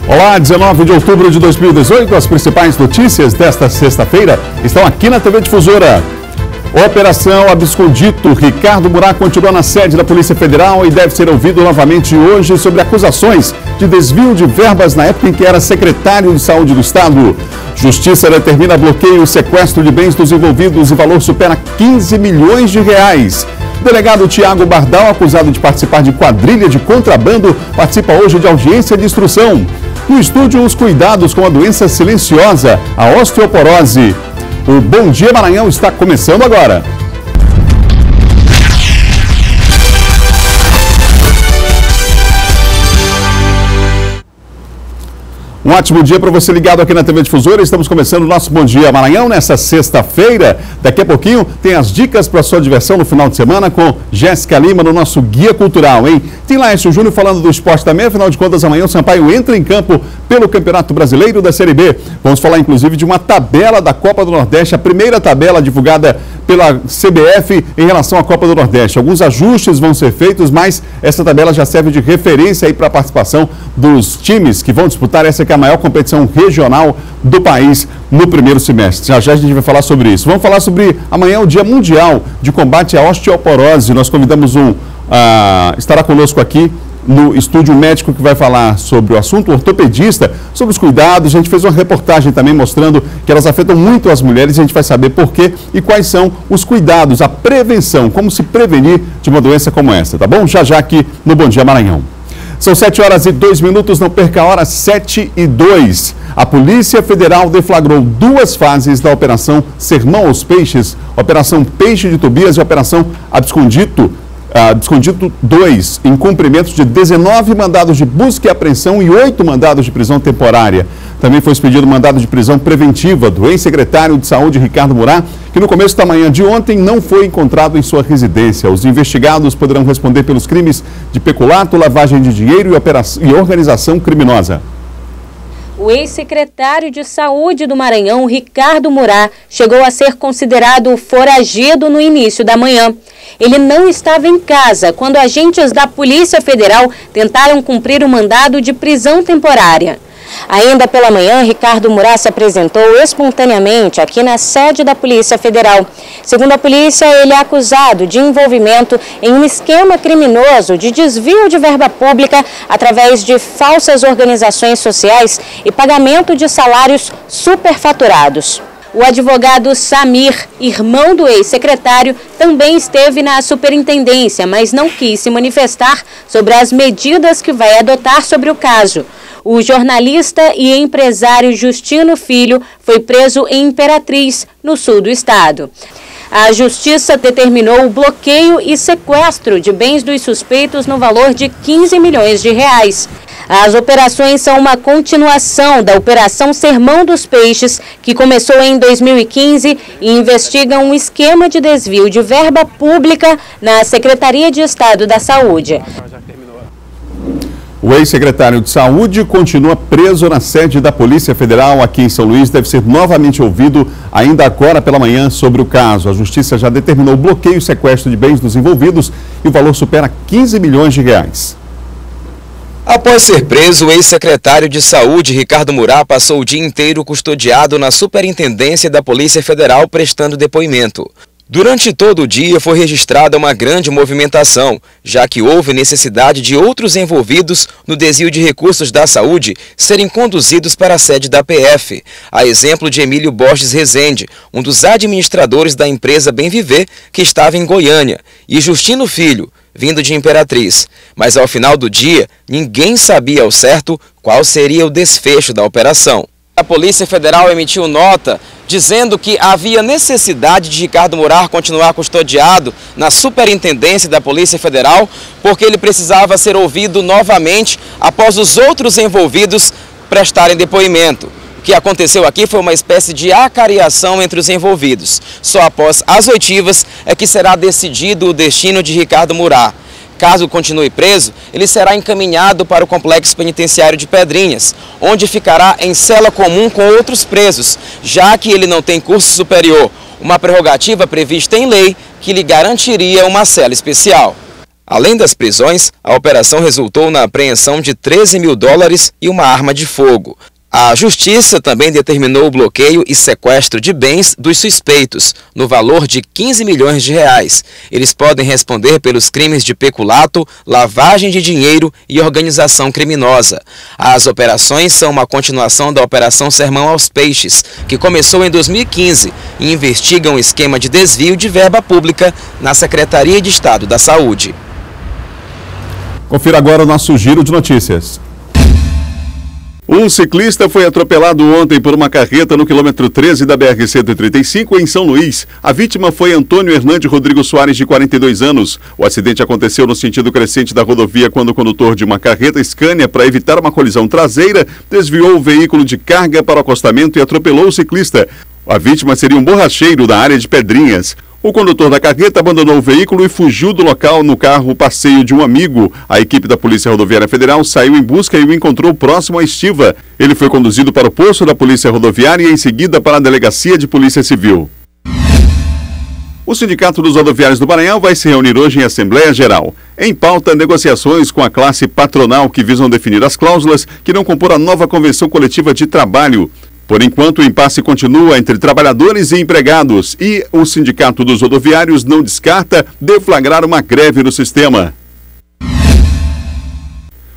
Olá, 19 de outubro de 2018, as principais notícias desta sexta-feira estão aqui na TV Difusora. Operação Abscondito. Ricardo Murat continua na sede da Polícia Federal e deve ser ouvido novamente hoje sobre acusações de desvio de verbas na época em que era secretário de Saúde do Estado. Justiça determina bloqueio e sequestro de bens dos envolvidos e valor supera 15 milhões de reais. O delegado Tiago Bardal, acusado de participar de quadrilha de contrabando, participa hoje de audiência de instrução. No estúdio, os cuidados com a doença silenciosa, a osteoporose. O Bom Dia Maranhão está começando agora. Um ótimo dia para você ligado aqui na TV Difusora. Estamos começando o nosso Bom Dia Maranhão nessa sexta-feira. Daqui a pouquinho tem as dicas para sua diversão no final de semana com Jéssica Lima no nosso Guia Cultural, hein? Tem Laércio Júnior falando do esporte também. Afinal de contas, amanhã o Sampaio entra em campo pelo Campeonato Brasileiro da Série B. Vamos falar inclusive de uma tabela da Copa do Nordeste, a primeira tabela divulgada pela CBF em relação à Copa do Nordeste. Alguns ajustes vão ser feitos, mas essa tabela já serve de referência aí para a participação dos times que vão disputar essa que é a maior competição regional do país no primeiro semestre. Já a gente vai falar sobre isso. Vamos falar sobre amanhã o Dia Mundial de Combate à Osteoporose. Nós convidamos estará conosco aqui no estúdio médico que vai falar sobre o assunto, o ortopedista, sobre os cuidados. A gente fez uma reportagem também mostrando que elas afetam muito as mulheres. A gente vai saber por quê e quais são os cuidados, a prevenção, como se prevenir de uma doença como essa, tá bom? Já aqui no Bom Dia Maranhão. São 7h02, não perca a hora, 7h02. A Polícia Federal deflagrou duas fases da Operação Sermão aos Peixes, Operação Peixe de Tobias e Operação Abscondito 2, em cumprimento de 19 mandados de busca e apreensão e 8 mandados de prisão temporária. Também foi expedido mandado de prisão preventiva do ex-secretário de Saúde, Ricardo Murat, que no começo da manhã de ontem não foi encontrado em sua residência. Os investigados poderão responder pelos crimes de peculato, lavagem de dinheiro e organização criminosa. O ex-secretário de Saúde do Maranhão, Ricardo Murat, chegou a ser considerado foragido no início da manhã. Ele não estava em casa quando agentes da Polícia Federal tentaram cumprir o mandado de prisão temporária. Ainda pela manhã, Ricardo Murat se apresentou espontaneamente aqui na sede da Polícia Federal. Segundo a polícia, ele é acusado de envolvimento em um esquema criminoso de desvio de verba pública através de falsas organizações sociais e pagamento de salários superfaturados. O advogado Samir, irmão do ex-secretário, também esteve na superintendência, mas não quis se manifestar sobre as medidas que vai adotar sobre o caso. O jornalista e empresário Justino Filho foi preso em Imperatriz, no sul do estado. A Justiça determinou o bloqueio e sequestro de bens dos suspeitos no valor de 15 milhões de reais. As operações são uma continuação da Operação Sermão dos Peixes, que começou em 2015 e investiga um esquema de desvio de verba pública na Secretaria de Estado da Saúde. O ex-secretário de Saúde continua preso na sede da Polícia Federal aqui em São Luís. Deve ser novamente ouvido ainda agora pela manhã sobre o caso. A Justiça já determinou o bloqueio e sequestro de bens dos envolvidos e o valor supera 15 milhões de reais. Após ser preso, o ex-secretário de Saúde, Ricardo Murat, passou o dia inteiro custodiado na Superintendência da Polícia Federal prestando depoimento. Durante todo o dia foi registrada uma grande movimentação, já que houve necessidade de outros envolvidos no desvio de recursos da saúde serem conduzidos para a sede da PF, a exemplo de Emílio Borges Rezende, um dos administradores da empresa Bem Viver, que estava em Goiânia, e Justino Filho, vindo de Imperatriz. Mas ao final do dia, ninguém sabia ao certo qual seria o desfecho da operação. A Polícia Federal emitiu nota dizendo que havia necessidade de Ricardo Murat continuar custodiado na Superintendência da Polícia Federal, porque ele precisava ser ouvido novamente após os outros envolvidos prestarem depoimento. O que aconteceu aqui foi uma espécie de acariação entre os envolvidos. Só após as oitivas é que será decidido o destino de Ricardo Murat. Caso continue preso, ele será encaminhado para o Complexo Penitenciário de Pedrinhas, onde ficará em cela comum com outros presos, já que ele não tem curso superior, uma prerrogativa prevista em lei que lhe garantiria uma cela especial. Além das prisões, a operação resultou na apreensão de 13 mil dólares e uma arma de fogo. A Justiça também determinou o bloqueio e sequestro de bens dos suspeitos, no valor de 15 milhões de reais. Eles podem responder pelos crimes de peculato, lavagem de dinheiro e organização criminosa. As operações são uma continuação da Operação Sermão aos Peixes, que começou em 2015 e investiga um esquema de desvio de verba pública na Secretaria de Estado da Saúde. Confira agora o nosso giro de notícias. Um ciclista foi atropelado ontem por uma carreta no quilômetro 13 da BR-135 em São Luís. A vítima foi Antônio Hernande Rodrigo Soares, de 42 anos. O acidente aconteceu no sentido crescente da rodovia quando o condutor de uma carreta Scania, para evitar uma colisão traseira, desviou o veículo de carga para o acostamento e atropelou o ciclista. A vítima seria um borracheiro da área de Pedrinhas. O condutor da carreta abandonou o veículo e fugiu do local no carro passeio de um amigo. A equipe da Polícia Rodoviária Federal saiu em busca e o encontrou próximo à estiva. Ele foi conduzido para o posto da Polícia Rodoviária e em seguida para a Delegacia de Polícia Civil. O Sindicato dos Rodoviários do Maranhão vai se reunir hoje em Assembleia Geral. Em pauta, negociações com a classe patronal que visam definir as cláusulas que irão compor a nova Convenção Coletiva de Trabalho. Por enquanto, o impasse continua entre trabalhadores e empregados e o Sindicato dos Rodoviários não descarta deflagrar uma greve no sistema.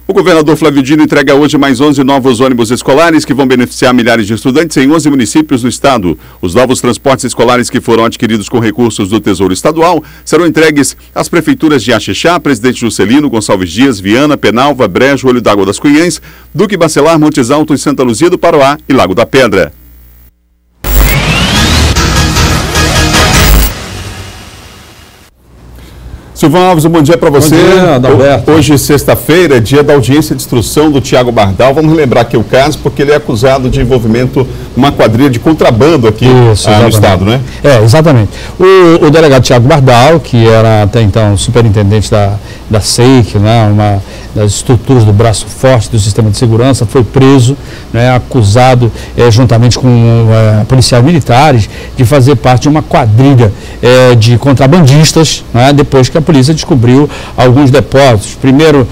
O governador Flávio Dino entrega hoje mais 11 novos ônibus escolares que vão beneficiar milhares de estudantes em 11 municípios do estado. Os novos transportes escolares que foram adquiridos com recursos do Tesouro Estadual serão entregues às prefeituras de Axixá, Presidente Juscelino, Gonçalves Dias, Viana, Penalva, Brejo, Olho d'Água das Cunhães, Duque Bacelar, Montes Altos, Santa Luzia do Paroá e Lago da Pedra. Silvão Alves, um bom dia para você. Bom dia, Adalberto. Hoje, sexta-feira, é dia da audiência de instrução do Thiago Bardal. Vamos lembrar aqui o caso, porque ele é acusado de envolvimento numa quadrilha de contrabando aqui no estado, né? Exatamente. O delegado Thiago Bardal, que era até então superintendente da SEIC, né, uma das estruturas do braço forte do sistema de segurança, foi preso, né, acusado, juntamente com policiais militares, de fazer parte de uma quadrilha de contrabandistas, né, depois que a polícia descobriu alguns depósitos, primeiro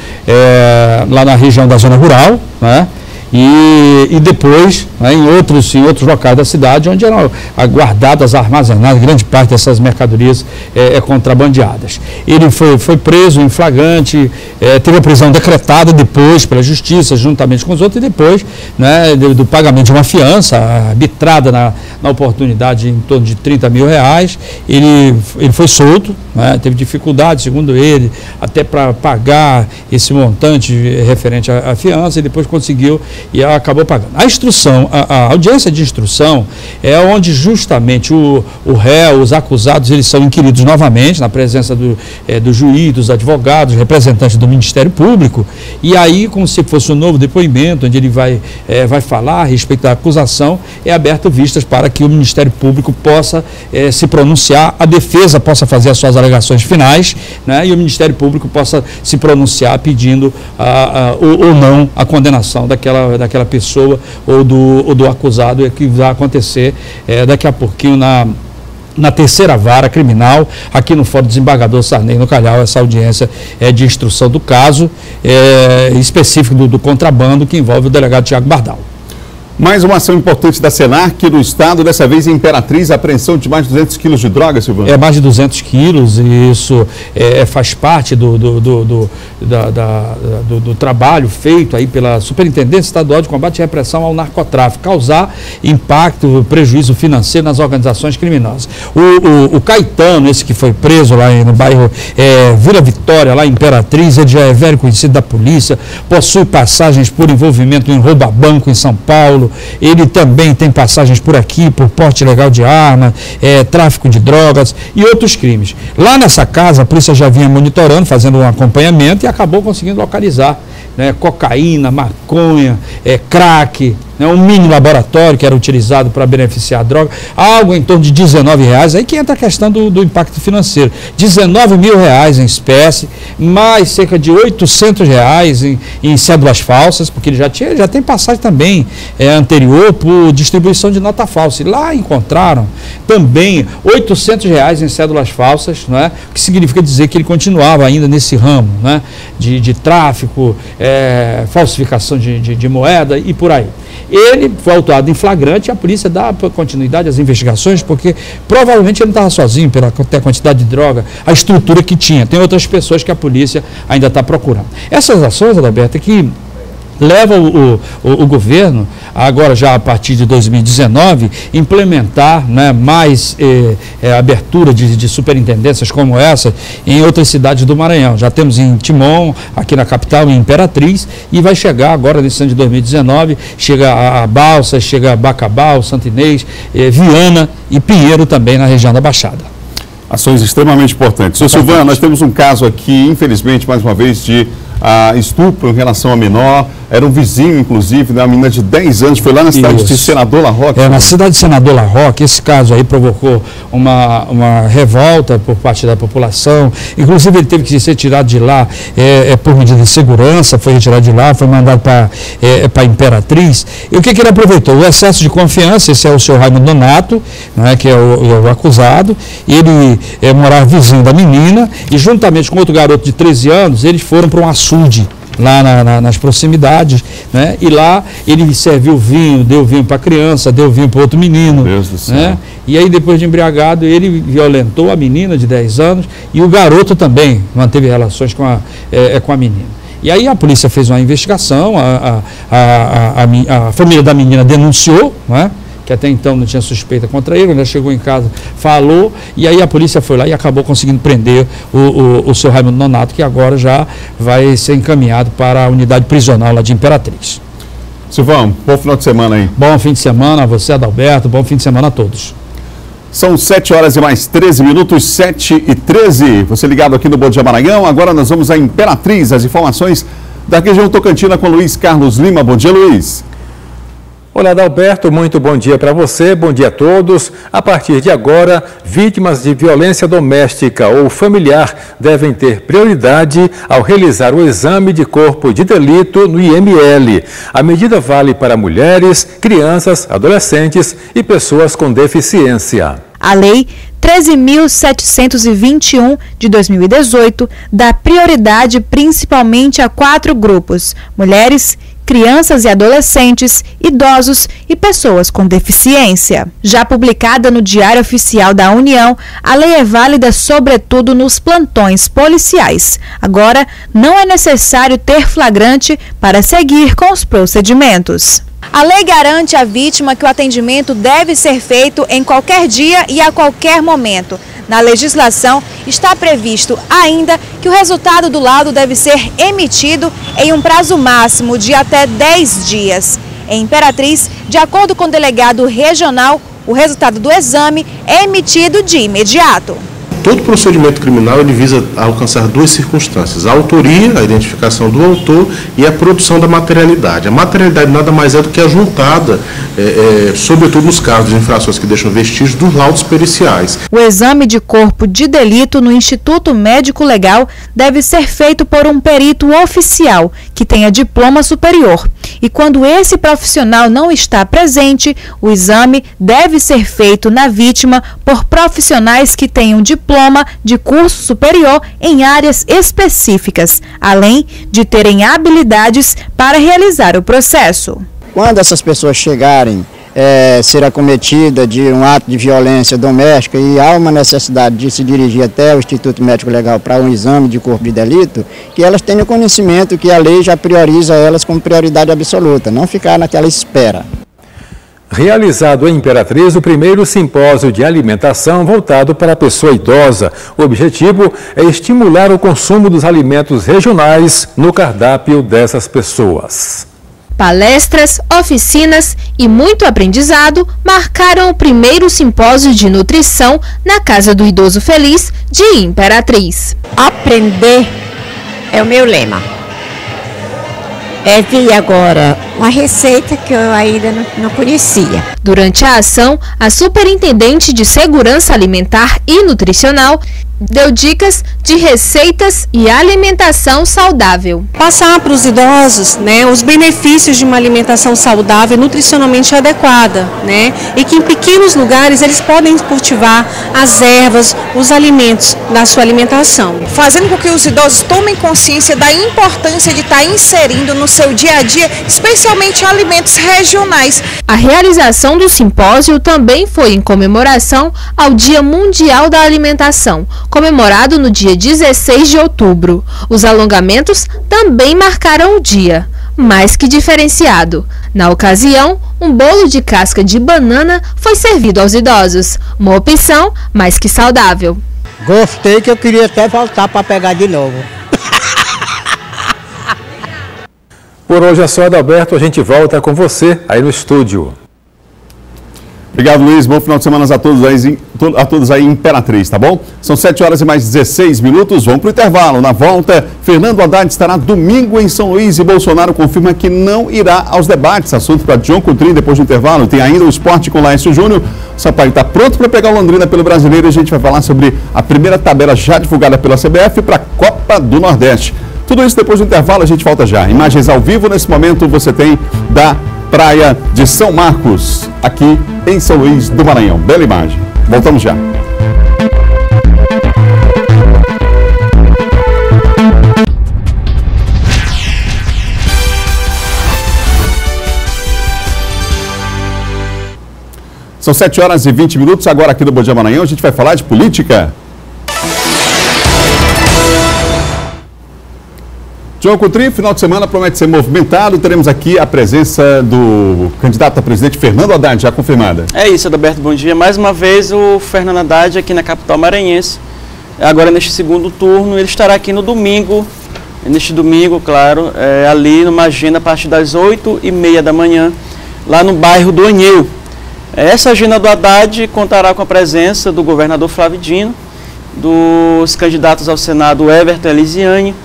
lá na região da zona rural, né, e depois, né, em outros locais da cidade, onde eram guardadas, armazenadas grande parte dessas mercadorias contrabandeadas. Ele foi preso em flagrante, teve a prisão decretada depois pela justiça, juntamente com os outros, e depois, né, do pagamento de uma fiança arbitrada na oportunidade em torno de 30 mil reais, ele foi solto, né, teve dificuldade, segundo ele, até para pagar esse montante referente à fiança, e depois conseguiu e acabou pagando. A instrução, a audiência de instrução é onde justamente o réu, os acusados, eles são inquiridos novamente na presença do juiz, dos advogados, representantes do Ministério Público, e aí, como se fosse um novo depoimento, onde ele vai falar a respeito da acusação, é aberto vistas para que o Ministério Público possa se pronunciar, a defesa possa fazer as suas alegações finais, né, e o Ministério Público possa se pronunciar pedindo ou não a condenação daquela pessoa ou do acusado, que vai acontecer daqui a pouquinho na terceira vara criminal, aqui no Fórum Desembargador Sarney, no Calhau. Essa audiência de instrução do caso específico do contrabando, que envolve o delegado Thiago Bardal. Mais uma ação importante da Senarc no estado, dessa vez em Imperatriz, a apreensão de mais de 200 quilos de droga, Silvano. Mais de 200 quilos, e isso faz parte do trabalho feito aí pela Superintendência Estadual de Combate e Repressão ao Narcotráfico, causar impacto, prejuízo financeiro nas organizações criminosas. O Caetano, esse que foi preso lá no bairro Vila Vitória, lá em Imperatriz, ele já é velho conhecido da polícia, possui passagens por envolvimento em roubo a banco em São Paulo. Ele também tem passagens por aqui, por porte ilegal de arma, tráfico de drogas e outros crimes. Lá nessa casa, a polícia já vinha monitorando, fazendo um acompanhamento, e acabou conseguindo localizar, né, cocaína, maconha, crack, né, um mini laboratório que era utilizado para beneficiar a droga, algo em torno de R$19, aí que entra a questão do impacto financeiro, R$19 mil em espécie, mais cerca de R$800 em cédulas falsas, porque ele já tem passagem também anterior por distribuição de nota falsa, e lá encontraram também R$800 em cédulas falsas, não é? O que significa dizer que ele continuava ainda nesse ramo, né, de tráfico, falsificação de moeda e por aí. Ele foi autuado em flagrante e a polícia dá continuidade às investigações, porque provavelmente ele não estava sozinho pela quantidade de droga, a estrutura que tinha. Tem outras pessoas que a polícia ainda está procurando. Essas ações, Adalberto, que levam o governo, agora já a partir de 2019, implementar, né, mais abertura de superintendências como essa em outras cidades do Maranhão. Já temos em Timon, aqui na capital, em Imperatriz, e vai chegar agora, nesse ano de 2019, chega a Balsas, chega a Bacabal, Santo Inês, Viana e Pinheiro também na região da Baixada. Ações extremamente importantes. Sr. Silvano, nós temos um caso aqui, infelizmente, mais uma vez, de estupro em relação a menor. Era um vizinho, inclusive, uma menina de 10 anos, foi lá na cidade de Senador La Rocque. Na cidade de Senador La Rocque, esse caso aí provocou uma revolta por parte da população. Inclusive, ele teve que ser tirado de lá por medida de segurança, foi retirado de lá, foi mandado para Imperatriz. E o que ele aproveitou? O excesso de confiança, esse é o senhor Raimundo Donato, né, que é o acusado. Ele morava vizinho da menina e, juntamente com outro garoto de 13 anos, eles foram para um açude lá nas proximidades, né? E lá ele serviu vinho, deu vinho para a criança, deu vinho para outro menino. Deus do céu. Né? E aí, depois de embriagado, ele violentou a menina de 10 anos e o garoto também manteve relações com a menina. E aí a polícia fez uma investigação, a família da menina denunciou, né? Que até então não tinha suspeita contra ele, quando ele chegou em casa, falou, e aí a polícia foi lá e acabou conseguindo prender o seu Raimundo Donato, que agora já vai ser encaminhado para a unidade prisional lá de Imperatriz. Silvão, bom final de semana aí. Bom fim de semana a você, Adalberto, bom fim de semana a todos. São 7 horas e mais 13 minutos, 7h13. Você ligado aqui no Bom Dia Maranhão, agora nós vamos a Imperatriz, as informações da região Tocantina com Luiz Carlos Lima. Bom dia, Luiz. Olá, Adalberto, muito bom dia para você, bom dia a todos. A partir de agora, vítimas de violência doméstica ou familiar devem ter prioridade ao realizar o exame de corpo de delito no IML. A medida vale para mulheres, crianças, adolescentes e pessoas com deficiência. A Lei 13.721 de 2018 dá prioridade principalmente a 4 grupos: mulheres, crianças e adolescentes, idosos e pessoas com deficiência. Já publicada no Diário Oficial da União, a lei é válida sobretudo nos plantões policiais. Agora, não é necessário ter flagrante para seguir com os procedimentos. A lei garante à vítima que o atendimento deve ser feito em qualquer dia e a qualquer momento. Na legislação, está previsto ainda que o resultado do laudo deve ser emitido em um prazo máximo de até 10 dias. Em Imperatriz, de acordo com o delegado regional, o resultado do exame é emitido de imediato. Todo procedimento criminal ele visa alcançar 2 circunstâncias: a autoria, a identificação do autor, e a produção da materialidade. A materialidade nada mais é do que a juntada, sobretudo nos casos de infrações que deixam vestígios, dos laudos periciais. O exame de corpo de delito no Instituto Médico Legal deve ser feito por um perito oficial que tenha diploma superior. E quando esse profissional não está presente, o exame deve ser feito na vítima por profissionais que tenham diploma de curso superior em áreas específicas, além de terem habilidades para realizar o processo. Quando essas pessoas chegarem ser acometida de um ato de violência doméstica e há uma necessidade de se dirigir até o Instituto Médico Legal para um exame de corpo de delito, que elas tenham conhecimento que a lei já prioriza elas como prioridade absoluta, não ficar naquela espera. Realizado em Imperatriz o primeiro simpósio de alimentação voltado para a pessoa idosa. O objetivo é estimular o consumo dos alimentos regionais no cardápio dessas pessoas. Palestras, oficinas e muito aprendizado marcaram o primeiro simpósio de nutrição na Casa do Idoso Feliz de Imperatriz. Aprender é o meu lema. vi agora uma receita que eu ainda não conhecia. Durante a ação, a Superintendente de Segurança Alimentar e Nutricional deu dicas de receitas e alimentação saudável. Passar para os idosos, né, os benefícios de uma alimentação saudável e nutricionalmente adequada, né, e que em pequenos lugares eles podem cultivar as ervas, os alimentos da sua alimentação. Fazendo com que os idosos tomem consciência da importância de estar inserindo no seu dia a dia, especialmente alimentos regionais. A realização do simpósio também foi em comemoração ao Dia Mundial da Alimentação, comemorado no dia 16 de outubro. Os alongamentos também marcaram o dia, mais que diferenciado. Na ocasião, um bolo de casca de banana foi servido aos idosos, uma opção mais que saudável. Gostei, que eu queria até voltar para pegar de novo. Por hoje é só, Adalberto, a gente volta com você aí no estúdio. Obrigado, Luiz. Bom final de semana a todos aí em Imperatriz, tá bom? São 7 horas e mais 16 minutos. Vamos para o intervalo. Na volta, Fernando Haddad estará domingo em São Luís e Bolsonaro confirma que não irá aos debates. Assunto para John Coutrinho depois do intervalo. Tem ainda o esporte com Laércio Júnior. O Sampaio está pronto para pegar o Londrina pelo Brasileiro e a gente vai falar sobre a primeira tabela já divulgada pela CBF para a Copa do Nordeste. Tudo isso depois do intervalo, a gente volta já. Imagens ao vivo, nesse momento você tem da Praia de São Marcos, aqui em São Luís do Maranhão. Bela imagem. Voltamos já. São 7 horas e 20 minutos, agora aqui no Bom Dia Maranhão, a gente vai falar de política. John Coutrinho, final de semana promete ser movimentado. Teremos aqui a presença do candidato a presidente Fernando Haddad, já confirmada. É isso, Adalberto, bom dia. Mais uma vez o Fernando Haddad aqui na capital maranhense. Agora neste segundo turno, ele estará aqui no domingo, neste domingo, claro, ali numa agenda a partir das 8h30 da manhã, lá no bairro do Anhel. Essa agenda do Haddad contará com a presença do governador Flávio Dino, dos candidatos ao Senado Everton Elisiane,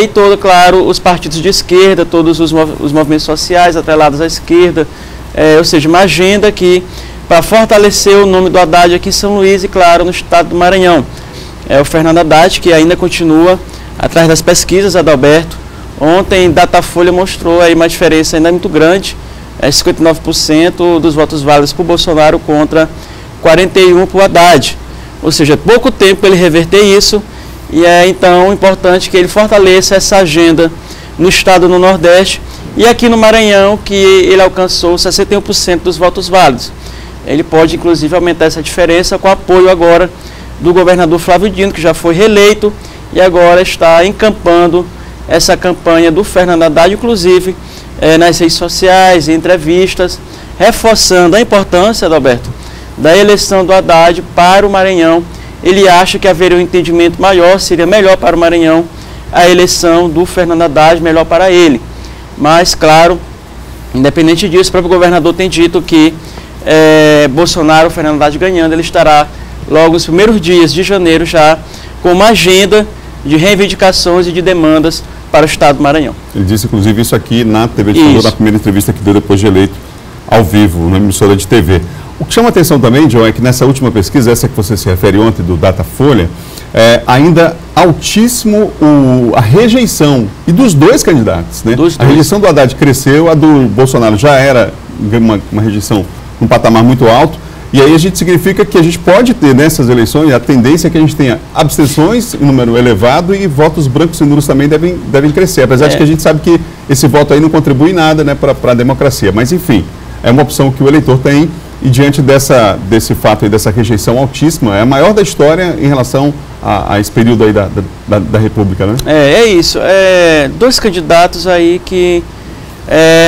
e todo, claro, os partidos de esquerda, todos os movimentos sociais atrelados à esquerda, ou seja, uma agenda que para fortalecer o nome do Haddad aqui em São Luís e, claro, no estado do Maranhão. O Fernando Haddad, que ainda continua atrás das pesquisas, Adalberto. Ontem, Datafolha mostrou aí uma diferença ainda muito grande, 59% dos votos válidos para o Bolsonaro contra 41% para o Haddad. Ou seja, pouco tempo ele reverter isso. E é então importante que ele fortaleça essa agenda no estado do Nordeste e aqui no Maranhão, que ele alcançou 61% dos votos válidos. Ele pode inclusive aumentar essa diferença com apoio agora do governador Flávio Dino, que já foi reeleito e agora está encampando essa campanha do Fernando Haddad, inclusive nas redes sociais, em entrevistas, reforçando a importância, Adalberto, da eleição do Haddad para o Maranhão. Ele acha que haveria um entendimento maior, seria melhor para o Maranhão a eleição do Fernando Haddad, melhor para ele. Mas, claro, independente disso, o próprio governador tem dito que Bolsonaro, o Fernando Haddad ganhando, ele estará logo nos primeiros dias de janeiro já com uma agenda de reivindicações e de demandas para o estado do Maranhão. Ele disse, inclusive, isso aqui na TV de Favor, na primeira entrevista que deu depois de eleito, ao vivo, na emissora de TV. O que chama atenção também, John, é que nessa última pesquisa, essa que você se refere ontem, do Datafolha, ainda altíssimo a rejeição, e dos dois candidatos, né? A rejeição do Haddad cresceu, a do Bolsonaro já era uma rejeição num patamar muito alto, e aí a gente significa que a gente pode ter nessas eleições, a tendência é que a gente tenha abstenções em número elevado e votos brancos e nulos também devem crescer, apesar de que a gente sabe que esse voto aí não contribui em nada, né, para a democracia, mas enfim, é uma opção que o eleitor tem. E diante desse fato e dessa rejeição altíssima, é a maior da história em relação a esse período aí da República, né? É isso. Dois candidatos aí que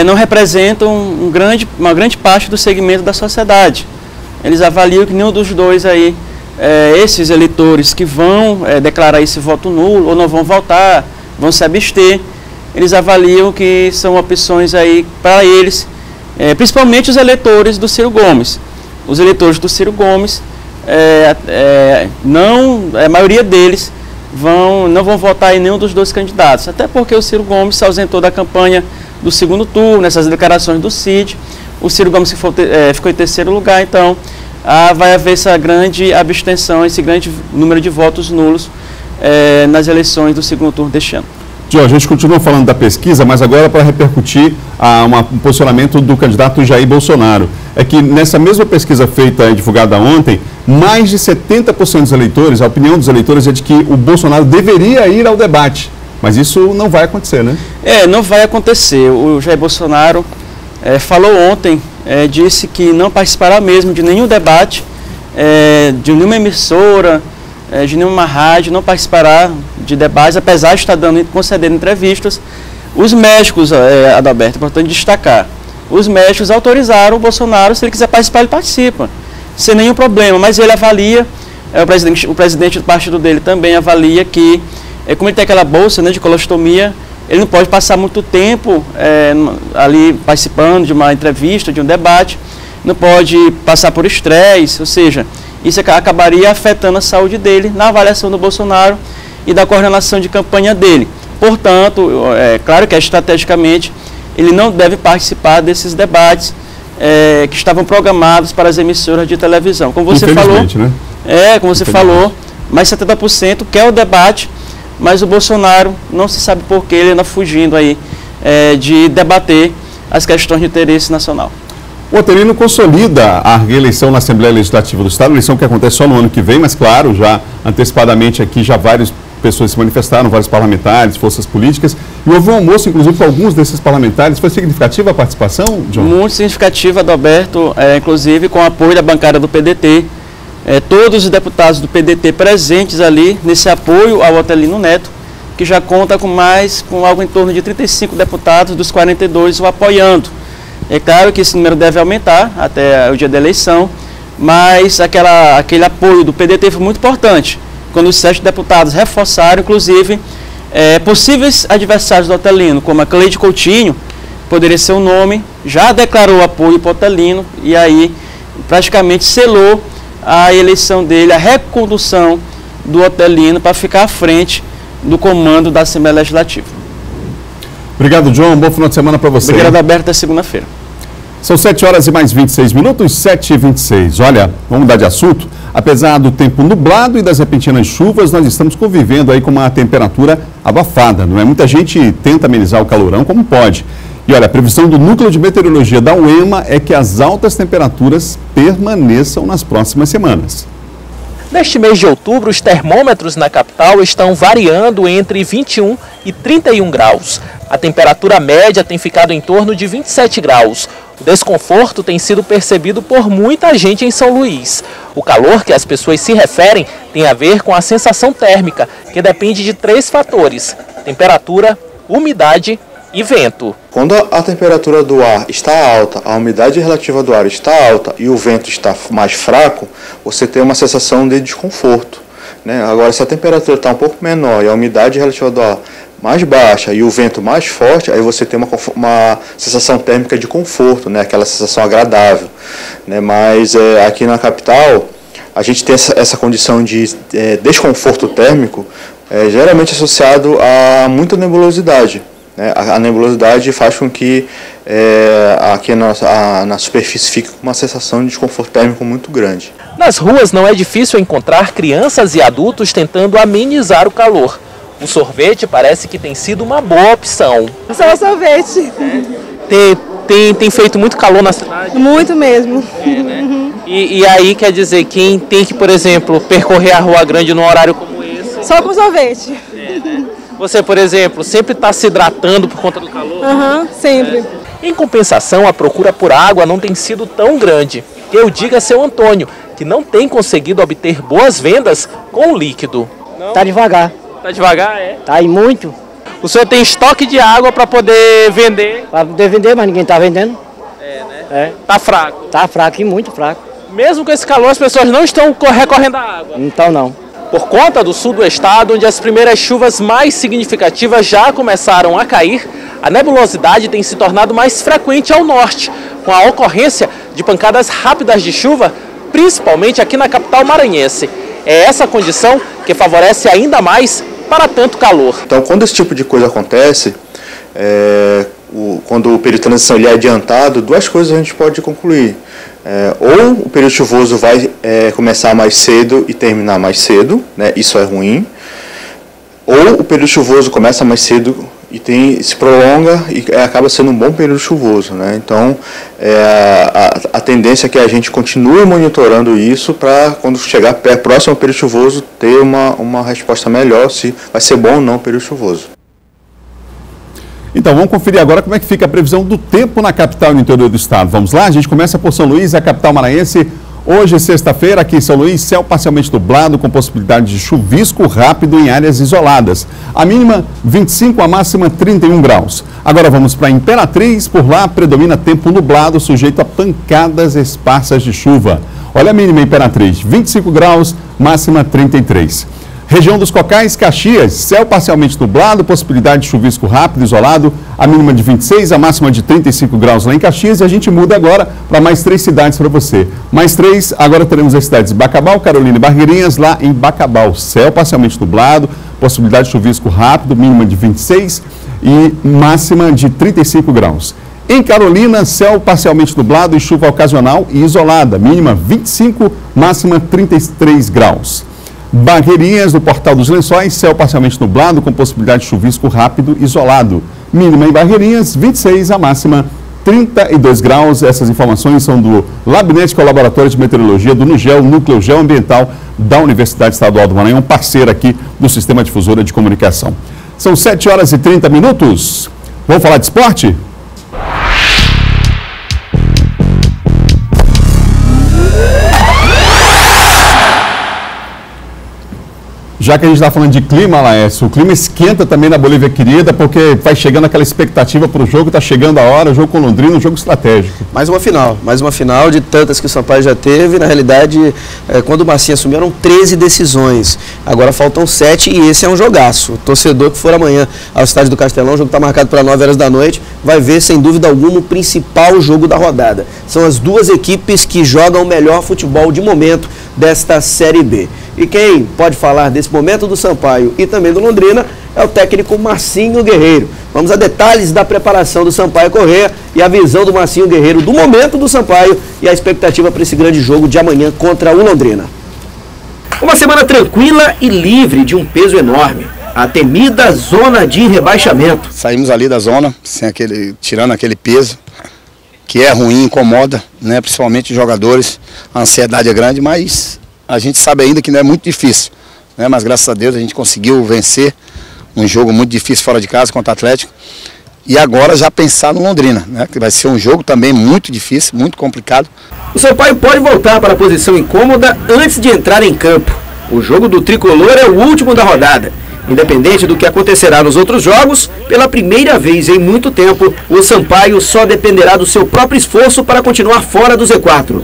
não representam uma grande parte do segmento da sociedade. Eles avaliam que nenhum dos dois aí, esses eleitores que vão declarar esse voto nulo ou não vão votar, vão se abster, eles avaliam que são opções aí para eles, principalmente os eleitores do Ciro Gomes. Os eleitores do Ciro Gomes, a maioria deles não vão votar em nenhum dos dois candidatos, até porque o Ciro Gomes se ausentou da campanha do segundo turno, nessas declarações do Cid. O Ciro Gomes ficou em terceiro lugar, então vai haver essa grande abstenção, esse grande número de votos nulos nas eleições do segundo turno deste ano. A gente continua falando da pesquisa, mas agora para repercutir um posicionamento do candidato Jair Bolsonaro. É que nessa mesma pesquisa feita e divulgada ontem, mais de 70% dos eleitores, a opinião dos eleitores é de que o Bolsonaro deveria ir ao debate. Mas isso não vai acontecer, né? Não vai acontecer. O Jair Bolsonaro falou ontem, disse que não participará mesmo de nenhum debate, de nenhuma emissora, de nenhuma rádio, não participará de debates, apesar de estar concedendo entrevistas. Os médicos, Adalberto, é importante destacar, os médicos autorizaram o Bolsonaro, se ele quiser participar, ele participa, sem nenhum problema, mas ele avalia, o presidente do partido dele também avalia que, como ele tem aquela bolsa, né, de colostomia, ele não pode passar muito tempo ali participando de uma entrevista, de um debate, não pode passar por estresse, ou seja, isso acabaria afetando a saúde dele na avaliação do Bolsonaro e da coordenação de campanha dele. Portanto, claro que estrategicamente ele não deve participar desses debates que estavam programados para as emissoras de televisão. Como você falou, né? Como você falou, mais 70% quer o debate, mas o Bolsonaro não se sabe por que ele anda fugindo aí de debater as questões de interesse nacional. O Otelino consolida a reeleição na Assembleia Legislativa do Estado, eleição que acontece só no ano que vem, mas claro, já antecipadamente aqui já várias pessoas se manifestaram, vários parlamentares, forças políticas, e houve um almoço, inclusive, com alguns desses parlamentares. Foi significativa a participação, John? Muito significativa, Adalberto, inclusive com o apoio da bancada do PDT, todos os deputados do PDT presentes ali nesse apoio ao Otelino Neto, que já conta com algo em torno de 35 deputados dos 42 o apoiando. É claro que esse número deve aumentar até o dia da eleição, mas aquele apoio do PDT foi muito importante, quando os 7 deputados reforçaram, inclusive, possíveis adversários do Otelino, como a Cleide Coutinho, poderia ser o nome, já declarou apoio para o Otelino e aí praticamente selou a eleição dele, a recondução do Otelino para ficar à frente do comando da Assembleia Legislativa. Obrigado, John. Bom final de semana para você. Obrigado, Alberto. Até segunda-feira. São 7 horas e mais 26 minutos, 7h26. Olha, vamos mudar de assunto. Apesar do tempo nublado e das repentinas chuvas, nós estamos convivendo aí com uma temperatura abafada, não é? Muita gente tenta amenizar o calorão como pode. E olha, a previsão do Núcleo de Meteorologia da UEMA é que as altas temperaturas permaneçam nas próximas semanas. Neste mês de outubro, os termômetros na capital estão variando entre 21 e 31 graus. A temperatura média tem ficado em torno de 27 graus. O desconforto tem sido percebido por muita gente em São Luís. O calor que as pessoas se referem tem a ver com a sensação térmica, que depende de 3 fatores: temperatura, umidade e vento. Quando a temperatura do ar está alta, a umidade relativa do ar está alta e o vento está mais fraco, você tem uma sensação de desconforto, né? Agora, se a temperatura está um pouco menor e a umidade relativa do ar mais baixa e o vento mais forte, aí você tem uma sensação térmica de conforto, né? Aquela sensação agradável, né? Mas aqui na capital, a gente tem essa condição de desconforto térmico, geralmente associado a muita nebulosidade. A nebulosidade faz com que aqui na superfície fique uma sensação de desconforto térmico muito grande. Nas ruas não é difícil encontrar crianças e adultos tentando amenizar o calor. O sorvete parece que tem sido uma boa opção. Só sorvete. Tem feito muito calor na cidade? Muito mesmo. Né? E aí quer dizer, quem tem que, por exemplo, percorrer a Rua Grande num horário como esse? Só com sorvete. Né? Você, por exemplo, sempre está se hidratando por conta do calor? Sempre. Em compensação, a procura por água não tem sido tão grande. Eu digo a seu Antônio, que não tem conseguido obter boas vendas com o líquido. Tá devagar. Tá devagar, é? Tá aí muito. O senhor tem estoque de água para poder vender? Para poder vender, mas ninguém tá vendendo. Né? Tá fraco? Tá fraco e muito fraco. Mesmo com esse calor, as pessoas não estão recorrendo à água? Então não. Por conta do sul do estado, onde as primeiras chuvas mais significativas já começaram a cair, a nebulosidade tem se tornado mais frequente ao norte, com a ocorrência de pancadas rápidas de chuva, principalmente aqui na capital maranhense. É essa condição que favorece ainda mais para tanto calor. Então, quando esse tipo de coisa acontece, quando o período de transição ele é adiantado, duas coisas a gente pode concluir. Ou o período chuvoso vai começar mais cedo e terminar mais cedo, né? Isso é ruim. Ou o período chuvoso começa mais cedo e se prolonga e acaba sendo um bom período chuvoso, né? Então, a tendência é que a gente continue monitorando isso para, quando chegar próximo ao período chuvoso, ter uma resposta melhor se vai ser bom ou não o período chuvoso. Então, vamos conferir agora como é que fica a previsão do tempo na capital e no interior do estado. Vamos lá? A gente começa por São Luís, a capital maranhense. Hoje, sexta-feira, aqui em São Luís, céu parcialmente nublado, com possibilidade de chuvisco rápido em áreas isoladas. A mínima 25, a máxima 31 graus. Agora vamos para Imperatriz, por lá predomina tempo nublado, sujeito a pancadas esparsas de chuva. Olha a mínima Imperatriz, 25 graus, máxima 33. Região dos Cocais, Caxias, céu parcialmente nublado, possibilidade de chuvisco rápido, isolado, a mínima de 26, a máxima de 35 graus lá em Caxias. E a gente muda agora para mais 3 cidades para você. Mais 3, agora teremos as cidades de Bacabal, Carolina e Barreirinhas, lá em Bacabal. Céu parcialmente nublado, possibilidade de chuvisco rápido, mínima de 26 e máxima de 35 graus. Em Carolina, céu parcialmente nublado e chuva ocasional e isolada, mínima 25, máxima 33 graus. Barreirinhas, no Portal dos Lençóis, céu parcialmente nublado, com possibilidade de chuvisco rápido isolado. Mínima em Barreirinhas, 26, a máxima 32 graus. Essas informações são do Labnética, Laboratório de Meteorologia do NUGEL, Núcleo Geoambiental da Universidade Estadual do Maranhão, parceira aqui do Sistema Difusora de Comunicação. São 7 horas e 30 minutos. Vamos falar de esporte? Já que a gente está falando de clima, Laércio, o clima esquenta também na Bolívia querida, porque vai chegando aquela expectativa para o jogo, está chegando a hora, o jogo com Londrina, um jogo estratégico. Mais uma final de tantas que o Sampaio já teve. Na realidade, quando o Marcinho assumiu, eram 13 decisões, agora faltam 7 e esse é um jogaço. O torcedor que for amanhã ao estádio do Castelão, o jogo está marcado para 9 horas da noite, vai ver sem dúvida alguma o principal jogo da rodada. São as duas equipes que jogam o melhor futebol de momento desta Série B. E quem pode falar desse momento do Sampaio e também do Londrina é o técnico Marcinho Guerreiro. Vamos a detalhes da preparação do Sampaio Corrêa e a visão do Marcinho Guerreiro do momento do Sampaio e a expectativa para esse grande jogo de amanhã contra o Londrina. Uma semana tranquila e livre de um peso enorme. A temida zona de rebaixamento. Saímos ali da zona, tirando aquele peso, que é ruim, incomoda, né? Principalmente os jogadores. A ansiedade é grande, mas a gente sabe ainda que não é muito difícil, né? Mas graças a Deus a gente conseguiu vencer um jogo muito difícil fora de casa contra o Atlético. E agora já pensar no Londrina, né? Que vai ser um jogo também muito difícil, muito complicado. O Sampaio pode voltar para a posição incômoda antes de entrar em campo. O jogo do Tricolor é o último da rodada. Independente do que acontecerá nos outros jogos, pela primeira vez em muito tempo, o Sampaio só dependerá do seu próprio esforço para continuar fora do Z4.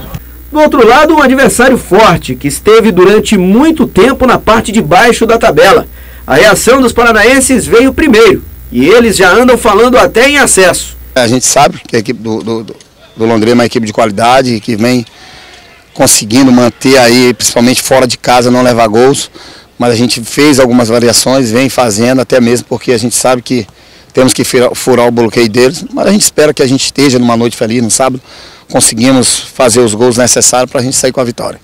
Do outro lado, um adversário forte, que esteve durante muito tempo na parte de baixo da tabela. A reação dos paranaenses veio primeiro, e eles já andam falando até em acesso. A gente sabe que a equipe do Londrina é uma equipe de qualidade, que vem conseguindo manter aí, principalmente fora de casa, não levar gols. Mas a gente fez algumas variações, vem fazendo, até mesmo porque a gente sabe que temos que furar o bloqueio deles. Mas a gente espera que a gente esteja numa noite feliz, no sábado, conseguimos fazer os gols necessários para a gente sair com a vitória.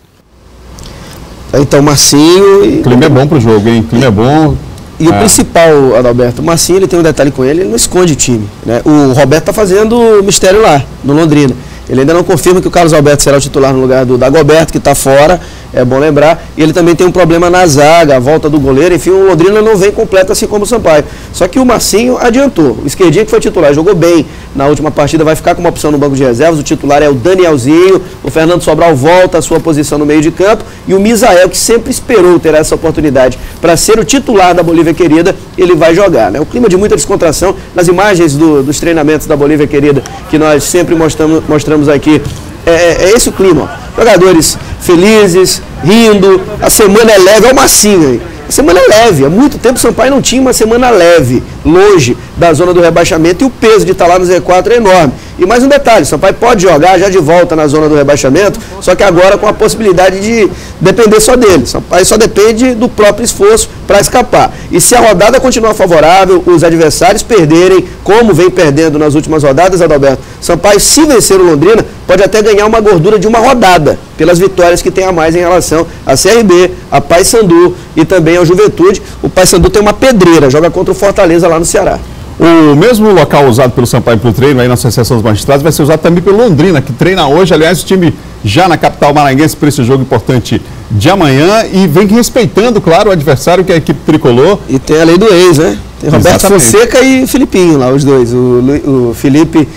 Então, Marcinho... O clima é bom para o jogo, hein? O clima é bom. E o principal, Adalberto, o Marcinho, ele tem um detalhe com ele não esconde o time, né? O Roberto está fazendo mistério lá, no Londrina. Ele ainda não confirma que o Carlos Alberto será o titular no lugar do Dagoberto, que está fora, é bom lembrar. E ele também tem um problema na zaga, a volta do goleiro, enfim, o Londrina não vem completo assim como o Sampaio. Só que o Marcinho adiantou. O esquerdinho que foi titular, jogou bem na última partida, vai ficar com uma opção no banco de reservas. O titular é o Danielzinho, o Fernando Sobral volta à sua posição no meio de campo. E o Misael, que sempre esperou ter essa oportunidade para ser o titular da Bolívia Querida, ele vai jogar, né? O clima de muita descontração, nas imagens dos treinamentos da Bolívia Querida, que nós sempre mostramos aqui, é esse o clima, ó. Jogadores felizes, rindo, a semana é leve, é o Marcinho aí. A semana é leve, há muito tempo o Sampaio não tinha uma semana leve, longe da zona do rebaixamento, e o peso de estar lá no Z4 é enorme. E mais um detalhe, o Sampaio pode jogar já de volta na zona do rebaixamento, só que agora com a possibilidade de depender só dele. O Sampaio só depende do próprio esforço para escapar. E se a rodada continuar favorável, os adversários perderem, como vem perdendo nas últimas rodadas, Adalberto, Sampaio, se vencer o Londrina, pode até ganhar uma gordura de uma rodada, pelas vitórias que tem a mais em relação a CRB, a Paysandu e também ao Juventude. O Paysandu tem uma pedreira, joga contra o Fortaleza lá no Ceará. O mesmo local usado pelo Sampaio para o treino aí na Associação dos Magistrados vai ser usado também pelo Londrina, que treina hoje. Aliás, o time já na capital maranhense para esse jogo importante de amanhã e vem respeitando, claro, o adversário que é a equipe tricolor. E tem a lei do ex, né? Tem Roberto Fonseca e Filipinho lá, os dois. O Felipe,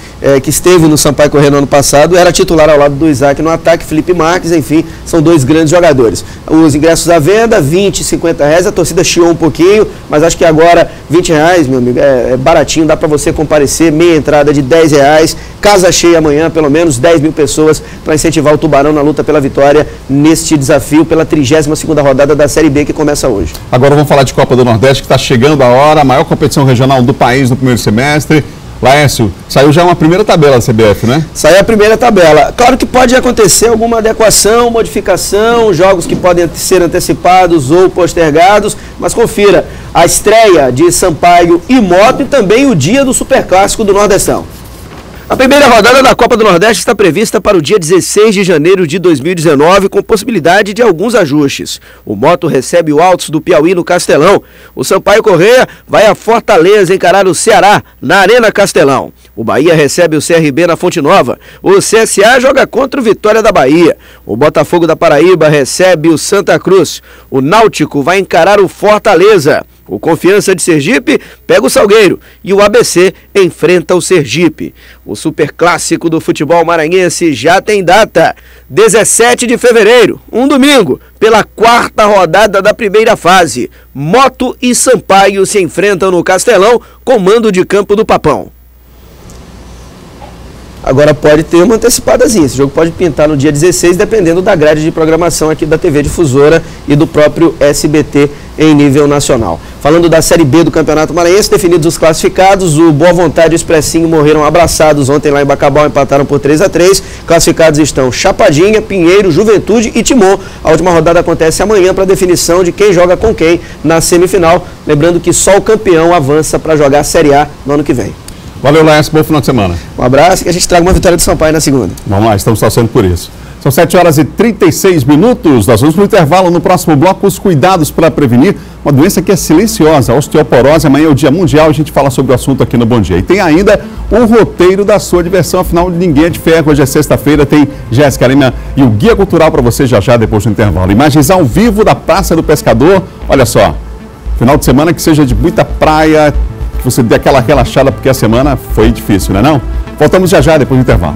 que esteve no Sampaio Corrêa no ano passado, era titular ao lado do Isaac no ataque, Felipe Marques, enfim, são dois grandes jogadores. Os ingressos à venda, R$20, R$50, a torcida chiou um pouquinho, mas acho que agora R$20, meu amigo, é baratinho, dá para você comparecer, meia entrada de R$10, casa cheia amanhã, pelo menos 10 mil pessoas para incentivar o Tubarão na luta pela vitória neste desafio pela 32ª rodada da Série B que começa hoje. Agora vamos falar de Copa do Nordeste, que está chegando a hora, a maior competição regional do país no primeiro semestre. Laércio, saiu já uma primeira tabela da CBF, né? Saiu a primeira tabela. Claro que pode acontecer alguma adequação, modificação, jogos que podem ser antecipados ou postergados, mas confira a estreia de Sampaio e Moto e também o dia do Superclássico do Nordestão. A primeira rodada da Copa do Nordeste está prevista para o dia 16 de janeiro de 2019, com possibilidade de alguns ajustes. O Moto recebe o Altos do Piauí no Castelão. O Sampaio Corrêa vai a Fortaleza encarar o Ceará na Arena Castelão. O Bahia recebe o CRB na Fonte Nova. O CSA joga contra o Vitória da Bahia. O Botafogo da Paraíba recebe o Santa Cruz. O Náutico vai encarar o Fortaleza. O Confiança de Sergipe pega o Salgueiro e o ABC enfrenta o Sergipe. O Superclássico do futebol maranhense já tem data, 17 de fevereiro, um domingo, pela 4ª rodada da primeira fase. Moto e Sampaio se enfrentam no Castelão, com mando de campo do Papão. Agora pode ter uma antecipadazinha, esse jogo pode pintar no dia 16, dependendo da grade de programação aqui da TV Difusora e do próprio SBT em nível nacional. Falando da Série B do Campeonato Maranhense, definidos os classificados, o Boa Vontade e o Expressinho morreram abraçados ontem lá em Bacabal, empataram por 3-3. Classificados estão Chapadinha, Pinheiro, Juventude e Timon. A última rodada acontece amanhã para definição de quem joga com quem na semifinal. Lembrando que só o campeão avança para jogar a Série A no ano que vem. Valeu, Laércio, bom final de semana. Um abraço e que a gente traga uma vitória do Sampaio na segunda. Vamos lá, estamos torcendo por isso. São 7h36. Nós vamos para o intervalo. No próximo bloco, os cuidados para prevenir uma doença que é silenciosa, a osteoporose. Amanhã é o Dia Mundial, a gente fala sobre o assunto aqui no Bom Dia. E tem ainda o roteiro da sua diversão, afinal, ninguém é de ferro. Hoje é sexta-feira, tem Jéssica Lima e o Guia Cultural para você já depois do intervalo. Imagens ao vivo da Praça do Pescador. Olha só, final de semana que seja de muita praia, que você dê aquela relaxada, porque a semana foi difícil, não é não? Voltamos já depois do intervalo.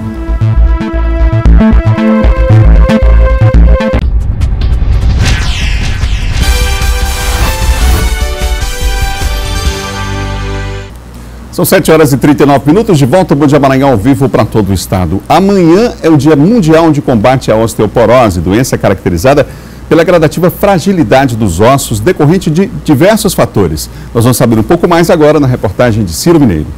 São 7h39, de volta ao Bom Dia Maranhão ao vivo para todo o estado. Amanhã é o Dia Mundial de Combate à Osteoporose, doença caracterizada pela gradativa fragilidade dos ossos decorrente de diversos fatores. Nós vamos saber um pouco mais agora na reportagem de Ciro Mineiro.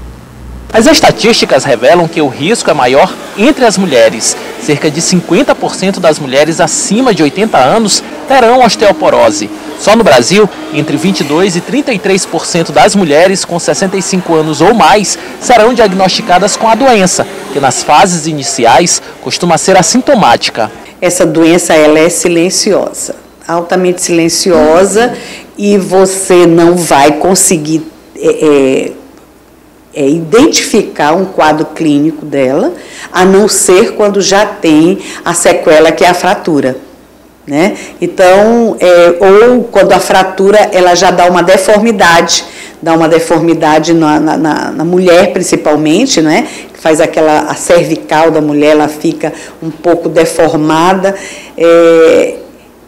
As estatísticas revelam que o risco é maior entre as mulheres. Cerca de 50% das mulheres acima de 80 anos terão osteoporose. Só no Brasil, entre 22% e 33% das mulheres com 65 anos ou mais serão diagnosticadas com a doença, que nas fases iniciais costuma ser assintomática. Essa doença ela é silenciosa, altamente silenciosa, e você não vai conseguir identificar um quadro clínico dela, a não ser quando já tem a sequela, que é a fratura. Né? Então, ou quando a fratura ela já dá uma deformidade na mulher principalmente, né? Que faz a cervical da mulher, ela fica um pouco deformada,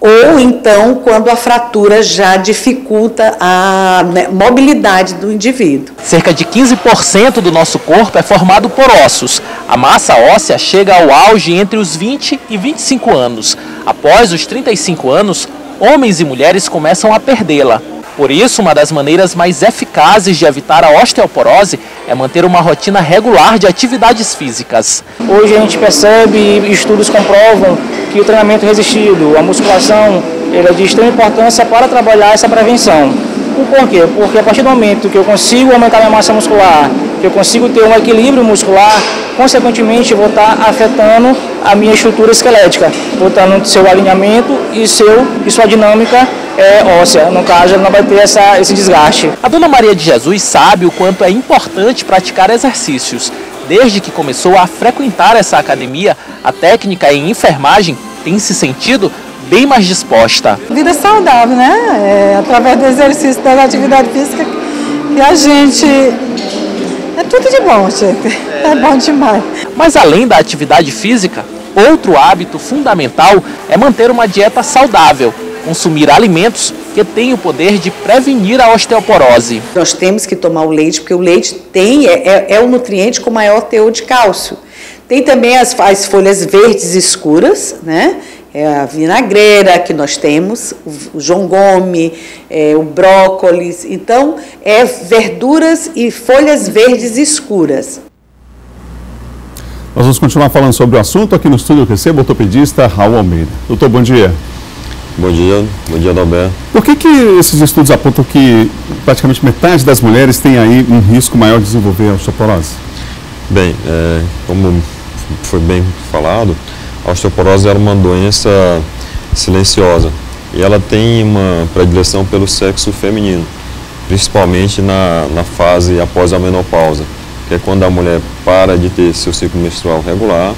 ou então quando a fratura já dificulta a mobilidade do indivíduo. Cerca de 15% do nosso corpo é formado por ossos. A massa óssea chega ao auge entre os 20 e 25 anos. Após os 35 anos, homens e mulheres começam a perdê-la. Por isso, uma das maneiras mais eficazes de evitar a osteoporose é manter uma rotina regular de atividades físicas. Hoje a gente percebe e estudos comprovam que o treinamento resistido, a musculação, ele é de extrema importância para trabalhar essa prevenção. Por quê? Porque a partir do momento que eu consigo aumentar minha massa muscular, que eu consigo ter um equilíbrio muscular, consequentemente eu vou estar afetando a minha estrutura esquelética, botando seu alinhamento e sua dinâmica óssea. No caso, ela não vai ter esse desgaste. A dona Maria de Jesus sabe o quanto é importante praticar exercícios. Desde que começou a frequentar essa academia, a técnica em enfermagem tem se sentido bem mais disposta. Vida saudável, né? Através do exercício, da atividade física, que a gente... É tudo de bom, gente. É bom demais. Mas além da atividade física, outro hábito fundamental é manter uma dieta saudável, consumir alimentos que têm o poder de prevenir a osteoporose. Nós temos que tomar o leite, porque o leite é o nutriente com maior teor de cálcio. Tem também as folhas verdes escuras, né? A vinagreira que nós temos, o jongome, o brócolis. Então, verduras e folhas verdes escuras. Nós vamos continuar falando sobre o assunto aqui no estúdio. Eu recebo o ortopedista Raul Almeida. Doutor, bom dia. Bom dia, Adalberto. Por que esses estudos apontam que praticamente metade das mulheres tem aí um risco maior de desenvolver a osteoporose? Bem, como foi bem falado, a osteoporose é uma doença silenciosa e ela tem uma predileção pelo sexo feminino, principalmente na fase após a menopausa, que é quando a mulher para de ter seu ciclo menstrual regular,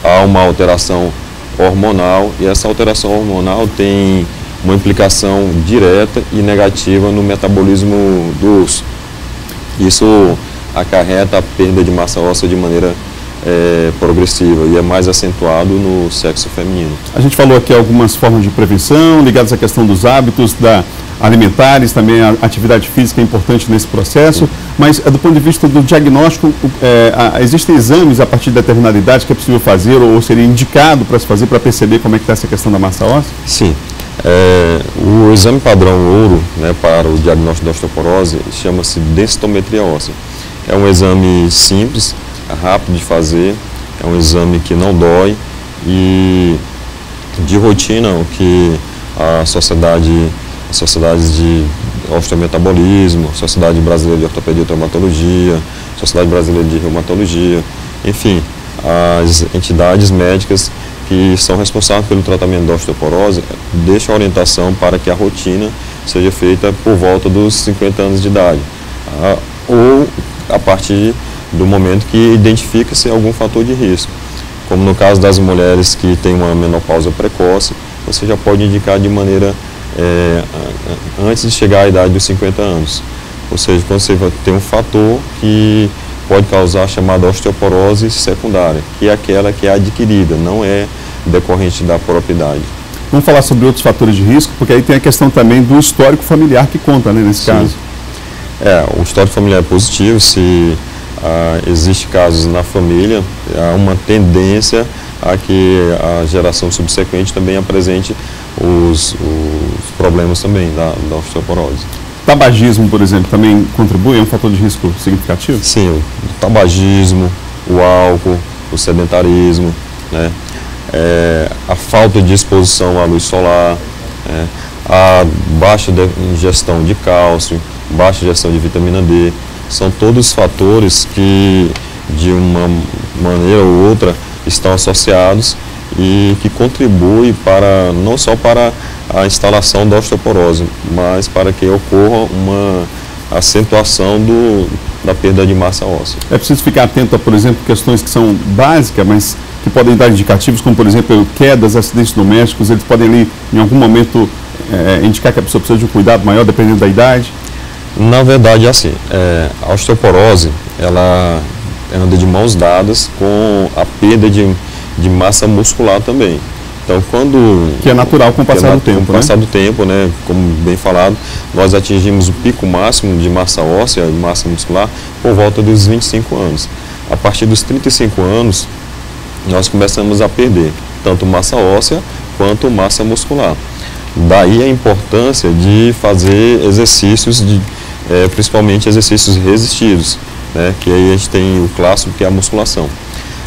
há uma alteração hormonal e essa alteração hormonal tem uma implicação direta e negativa no metabolismo do osso. Isso acarreta a perda de massa óssea de maneira progressiva e é mais acentuado no sexo feminino. A gente falou aqui algumas formas de prevenção ligadas à questão dos hábitos alimentares, também a atividade física é importante nesse processo, mas do ponto de vista do diagnóstico, existem exames a partir de determinada idade que é possível fazer ou seria indicado para se fazer para perceber como é que está essa questão da massa óssea? Sim. O exame padrão ouro, né, para o diagnóstico da osteoporose chama-se densitometria óssea. É um exame simples, rápido de fazer, é um exame que não dói e de rotina o que as sociedades de osteometabolismo, Sociedade Brasileira de Ortopedia e Traumatologia, Sociedade Brasileira de Reumatologia, enfim, as entidades médicas que são responsáveis pelo tratamento da osteoporose deixam a orientação para que a rotina seja feita por volta dos 50 anos de idade, ou a partir do momento que identifica-se algum fator de risco. Como no caso das mulheres que têm uma menopausa precoce, você já pode indicar de maneira antes de chegar à idade dos 50 anos. Ou seja, quando você tem um fator que pode causar a chamada osteoporose secundária, que é aquela que é adquirida, não é decorrente da própria idade. Vamos falar sobre outros fatores de risco, porque aí tem a questão também do histórico familiar que conta, né, nesse caso. O histórico familiar é positivo, se existe casos na família, há uma tendência a que a geração subsequente também apresente os problemas também da osteoporose. Tabagismo, por exemplo, também contribui? É um fator de risco significativo? Sim, o tabagismo, o álcool, o sedentarismo, né? A falta de exposição à luz solar, a baixa ingestão de cálcio, baixa ingestão de vitamina D, são todos fatores que, de uma maneira ou outra, estão associados e que contribuem para, não só para a instalação da osteoporose, mas para que ocorra uma acentuação da perda de massa óssea. É preciso ficar atento a, por exemplo, questões que são básicas, mas que podem dar indicativos, como, por exemplo, quedas, acidentes domésticos, eles podem ali, em algum momento, indicar que a pessoa precisa de um cuidado maior, dependendo da idade? Na verdade, é assim, a osteoporose, ela anda de mãos dadas com a perda de massa muscular também. Então, que é natural com o passar do tempo, Com o passar do tempo, né? Como bem falado, nós atingimos o pico máximo de massa óssea e massa muscular por volta dos 25 anos. A partir dos 35 anos, nós começamos a perder tanto massa óssea quanto massa muscular. Daí a importância de fazer exercícios, principalmente exercícios resistidos, né? Que aí a gente tem o clássico, que é a musculação.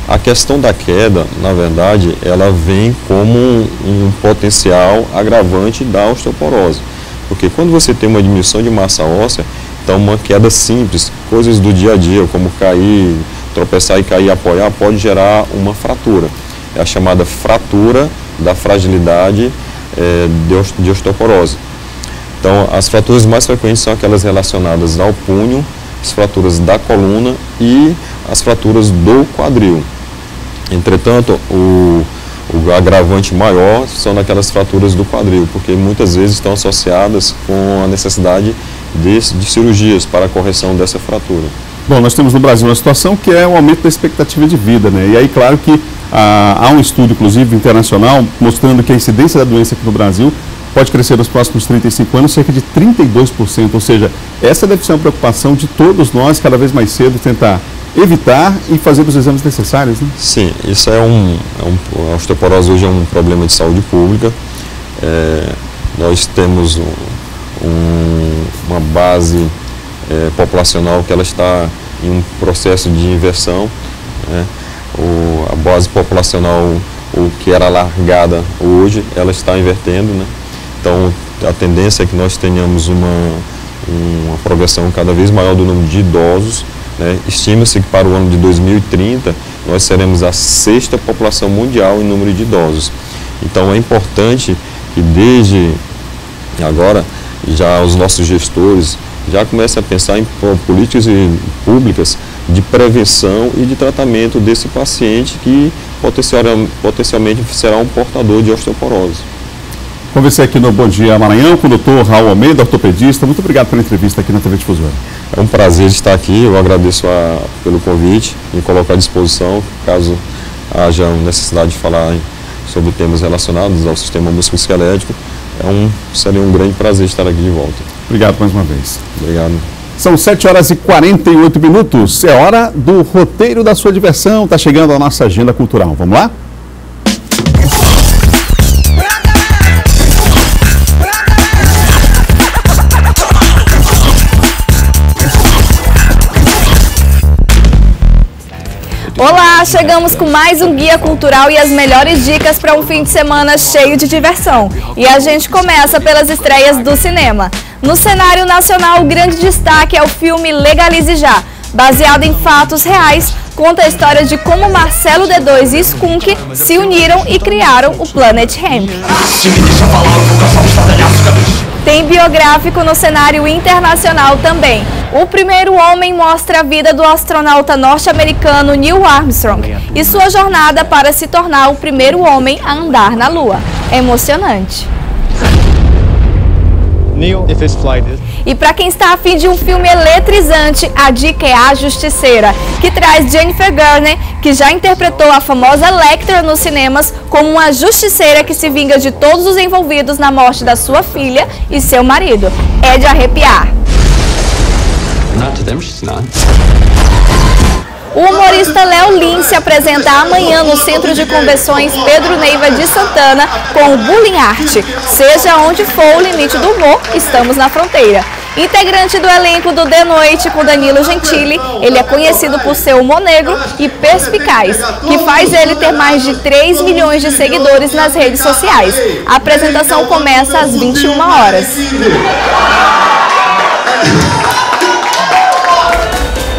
A questão da queda, na verdade, ela vem como um potencial agravante da osteoporose. Porque quando você tem uma diminuição de massa óssea, então uma queda simples, coisas do dia a dia, como cair, tropeçar e cair, apoiar, pode gerar uma fratura. É a chamada fratura da fragilidade de osteoporose. Então, as fraturas mais frequentes são aquelas relacionadas ao punho, as fraturas da coluna e as fraturas do quadril. Entretanto, o agravante maior são naquelas fraturas do quadril, porque muitas vezes estão associadas com a necessidade de cirurgias para a correção dessa fratura. Bom, nós temos no Brasil uma situação que é o aumento da expectativa de vida, né? E aí, claro que há um estudo, inclusive, internacional, mostrando que a incidência da doença aqui no Brasil pode crescer nos próximos 35 anos cerca de 32%. Ou seja, essa deve ser uma preocupação de todos nós, cada vez mais cedo, tentar evitar e fazer os exames necessários, né? Sim, isso a osteoporose hoje é um problema de saúde pública. Nós temos uma base populacional que ela está em um processo de inversão, né? A base populacional, o que era largada hoje, ela está invertendo, né? Então, a tendência é que nós tenhamos uma progressão cada vez maior do número de idosos, né? Estima-se que para o ano de 2030 nós seremos a 6ª população mundial em número de idosos. Então, é importante que desde agora já os nossos gestores já comecem a pensar em políticas públicas de prevenção e de tratamento desse paciente que potencialmente será um portador de osteoporose. Conversei aqui no Bom Dia Maranhão com o Dr. Raul Almeida, ortopedista. Muito obrigado pela entrevista aqui na TV Difusora. É um prazer estar aqui, eu agradeço pelo convite e colocar à disposição, caso haja necessidade de falar sobre temas relacionados ao sistema musculoesquelético. Seria um grande prazer estar aqui de volta. Obrigado mais uma vez. Obrigado. São 7h48. É hora do roteiro da sua diversão. Está chegando a nossa agenda cultural. Vamos lá? Olá, chegamos com mais um guia cultural e as melhores dicas para um fim de semana cheio de diversão. E a gente começa pelas estreias do cinema. No cenário nacional, o grande destaque é o filme Legalize Já. Baseado em fatos reais, conta a história de como Marcelo D2 e Skunk se uniram e criaram o Planet Hemp. Tem biográfico no cenário internacional também. O Primeiro Homem mostra a vida do astronauta norte-americano Neil Armstrong e sua jornada para se tornar o primeiro homem a andar na Lua. É emocionante. E para quem está a fim de um filme eletrizante, a dica é A Justiceira, que traz Jennifer Garner, que já interpretou a famosa Lecter nos cinemas, como uma justiceira que se vinga de todos os envolvidos na morte da sua filha e seu marido. É de arrepiar. O humorista Léo Lins se apresenta amanhã no Centro de Convenções Pedro Neiva de Santana com o Bullying Art. Seja onde for o limite do humor, estamos na fronteira. Integrante do elenco do De Noite com Danilo Gentili, ele é conhecido por ser humor negro e perspicaz, que faz ele ter mais de 3 milhões de seguidores nas redes sociais. A apresentação começa às 21 horas.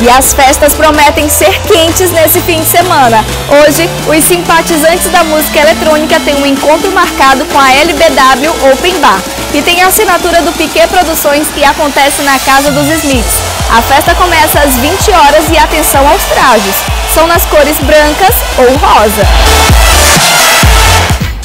E as festas prometem ser quentes nesse fim de semana. Hoje, os simpatizantes da música eletrônica têm um encontro marcado com a LBW Open Bar, que tem a assinatura do Piquet Produções e acontece na Casa dos Smiths. A festa começa às 20 horas e atenção aos trajes. São nas cores brancas ou rosa.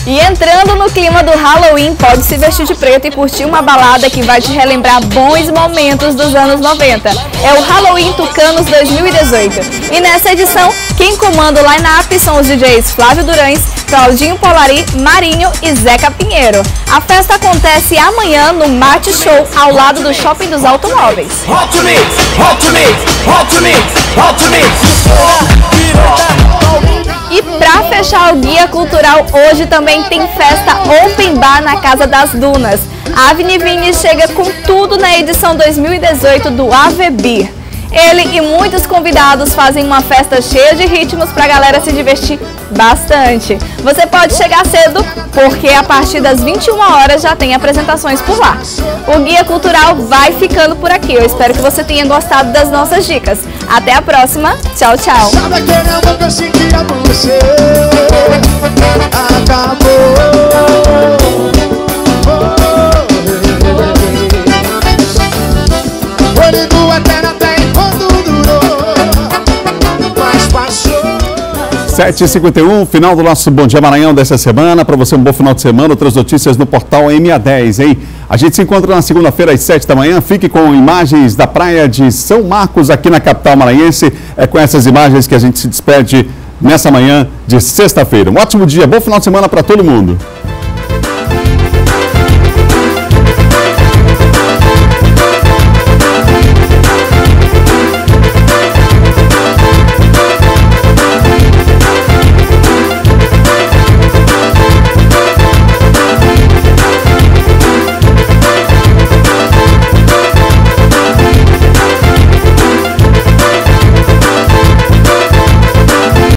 E entrando no clima do Halloween, pode se vestir de preto e curtir uma balada que vai te relembrar bons momentos dos anos 90. É o Halloween Tucanos 2018. E nessa edição, quem comanda o line-up são os DJs Flávio Durães, Claudinho Polari, Marinho e Zeca Pinheiro. A festa acontece amanhã no Mate Show, ao lado do Shopping dos Automóveis. E pra fechar fechar o Guia Cultural, hoje também tem festa Open Bar na Casa das Dunas. A Avni Vini chega com tudo na edição 2018 do AVBir. Ele e muitos convidados fazem uma festa cheia de ritmos para a galera se divertir bastante. Você pode chegar cedo, porque a partir das 21 horas já tem apresentações por lá. O Guia Cultural vai ficando por aqui. Eu espero que você tenha gostado das nossas dicas. Até a próxima. Tchau, tchau. Sabe aquele amor que eu sentia por você? Acabou. Foi do eterno até enquanto durou, mas passou. 7h51, final do nosso Bom Dia Maranhão dessa semana. Para você um bom final de semana, outras notícias no portal MA10, hein? A gente se encontra na segunda-feira às 7 da manhã. Fique com imagens da praia de São Marcos aqui na capital maranhense. É com essas imagens que a gente se despede nessa manhã de sexta-feira. Um ótimo dia, bom final de semana para todo mundo.